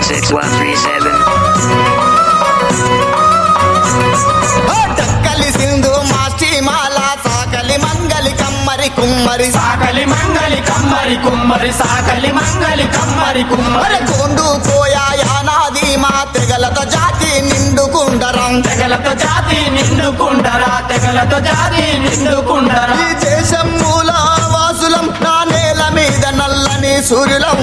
6137. టక్కలి సింధు మాస్టి మాల సాకలి మంగలి కమ్మరి కుమ్మరి సాకలి మంగలి కమ్మరి కుమ్మరి సాకలి మంగలి కమ్మరి కుమ్మరి కొండు కోయా యానాది మా తెగలత జాతి నిండుకుండరం తెగలతో జాతి నిండుకుండరా తెగలతో జాతి నిండుకుండరా ఈ దేశం మూల వాసులం నా నేల మీద నల్లని సూర్యులం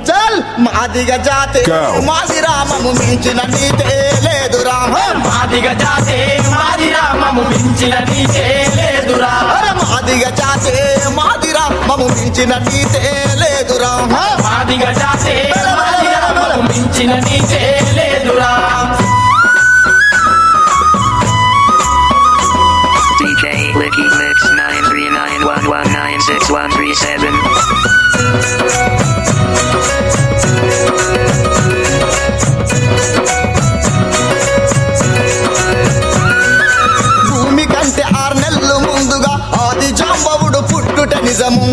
చల్ మాదిగ జాతి మాది రామము మించిన నీతే లేదు రామ మాదిగ జాతే మాది రామము మించిన నీతే లేదురా మాదిగ జాతి మాది రామము మించిన నీతే లేదు రామ మాదిగ జాతే మాది రామము మించిన నీతే లేదురా DJ Licky Mix 939119637. భూమి కంటే 6 నెలలు ముందుగా ఆది జాంబవుడు పుట్టుట నిజము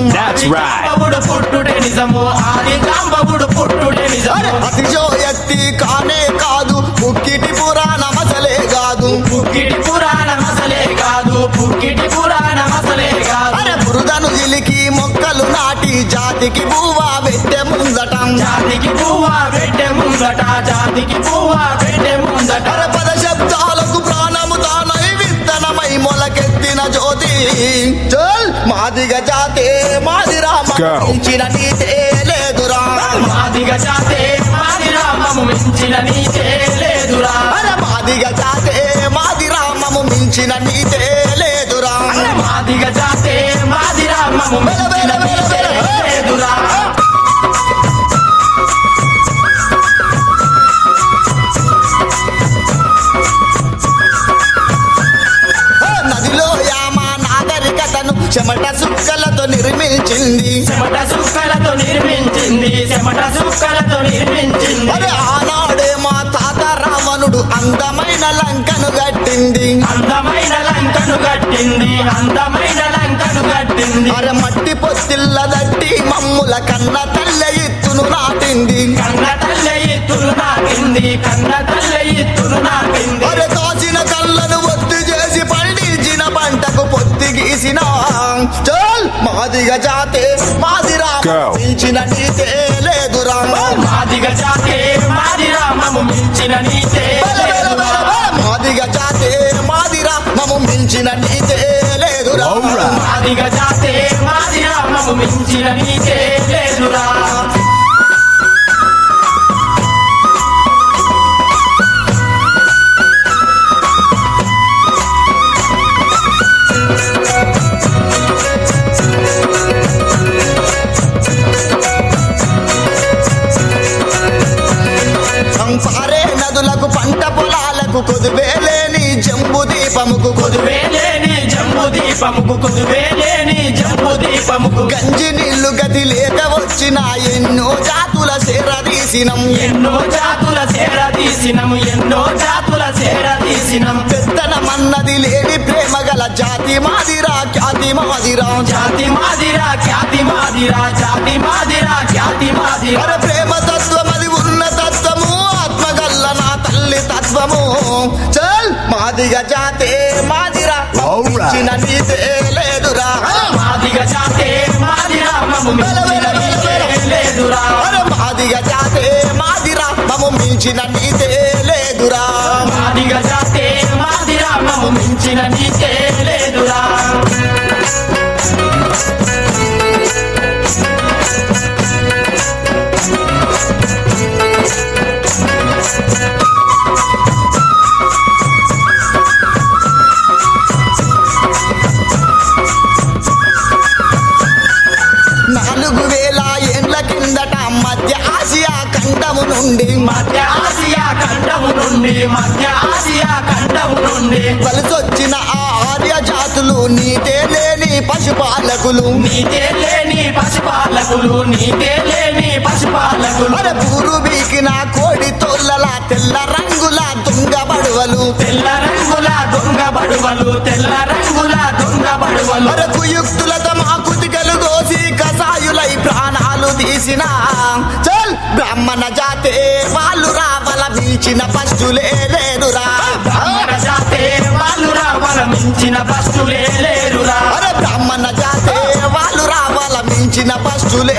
జాంబవుడు పుట్టుడే నిజము ఆది జాంబవుడు పుట్టుడే నిజము అతిశయోక్తి కానే కాదు పుక్కిటి పురాణమసలే కాదు పుక్కిటి పురాణ మసలే కాదు పుక్కిటి పురాణ మసలే కాదు బురదను ఇలికి మొక్కలు నాటి జాతికి భూవా పెట్టె ముందటం జాతికి పువ్వా పెట్టె ముందట జాతికి పువ్వా పెట్టె ముందట పద శబ్దాలకు ప్రాణము తానై విత్తనమై మొలకెత్తిన జ్యోతి చల్ మాదిగ జాతే మాది రామ మించిన నీతే లేదు రామ మాదిగ జాతే మాది రామము మించిన నీతే లేదురా మాదిగ జాతే మాది రామము మించిన నీతే లేదు రామ మాదిగ జాతే మాది రామము మించిన నీతే లేదురా నదిలో యామ నాగరికతను చెమట సుక్కలతో నిర్మించింది చెమట సుక్కలతో నిర్మించింది చెమట సుక్కలతో నిర్మించింది ఆనాడే మా తాత రావణుడు అందమైన లంకను కట్టింది అందమైన లంకను కట్టింది అందమైన లంకను కట్టింది మట్టి పొత్తిళ్ళ దట్టి మమ్ముల కన్న తల్ల ఎత్తును నాటింది కన్న తల్లె ఎత్తులు నాటింది కన్న తల్లె ఎత్తులు నాటింది కాసిన కళ్ళను ఒత్తి చేసి పండించిన పంటకు పొత్తి గీసిన చల్ మాదిగ జాతే మాది రామ మించిన నీతే లేదు రామ మాదిగ జాతే మాది రామము మించిన నీతే లేదురా మాదిగ జాతే మాది రామము మించిన నీతే లేదు రామ మాదిగ జాతే మాది రామము మించిన నీతే లేదురా పారే నదులకు పంట పొలాలకు కొదువేలేని జంబు దీపముకు కొదువేలేని జంబు దీపముకు కొదువేలేని జంబు దీపముకు గంజి నీళ్లు గతి లేక వచ్చిన ఎన్నో జాతుల సేరదీసినం ఎన్నో జాతుల సేర తీసినము ఎన్నో జాతుల సేర తీసినం పెత్తనమన్నది లేని ప్రేమ గల జాతి మాదిరా ఖ్యాతి మాదిరా జాతి మాదిరా ఖ్యాతి మాదిరా జాతి మాదిరా ఖ్యాతి మాదిరా ప్రేమ తత్వం అది ఉన్న తత్వము ఆత్మగల్ల నా తల్లి తత్వము చల్ మాదిగ జాతే మాదిరా మించిన నీతే లేదురా మాదిగ జాతే మాది రామము మించిన నీతే లేదురా మాదిగ జాతే మాదిరా మము మించిన నీతే లేదురా మాదిగ జాతే మాది రామము మించిన నీతే లేదురా మధ్య ఆసియా ఖండము నుండి వలసొచ్చిన ఆ ఆర్య జాతులు నీతే లేని పశుపాలకులు నీతే లేని పశుపాలకులు పూరు బీకిన కోడి తోళ్ళల తెల్ల రంగుల దొంగ బడువలు కుయుక్తులతో మా కుతికలు కోసి కసాయులై ప్రాణాలు తీసిన చల్ బ్రాహ్మణ జాతే మించిన పస్తులే లేరురా బ్రాహ్మణ జాతే వాళ్ళు రావాల మించిన బస్సులే లేరురా అరే బ్రాహ్మణ జాతే వాళ్ళు రావాల మించిన పస్తులే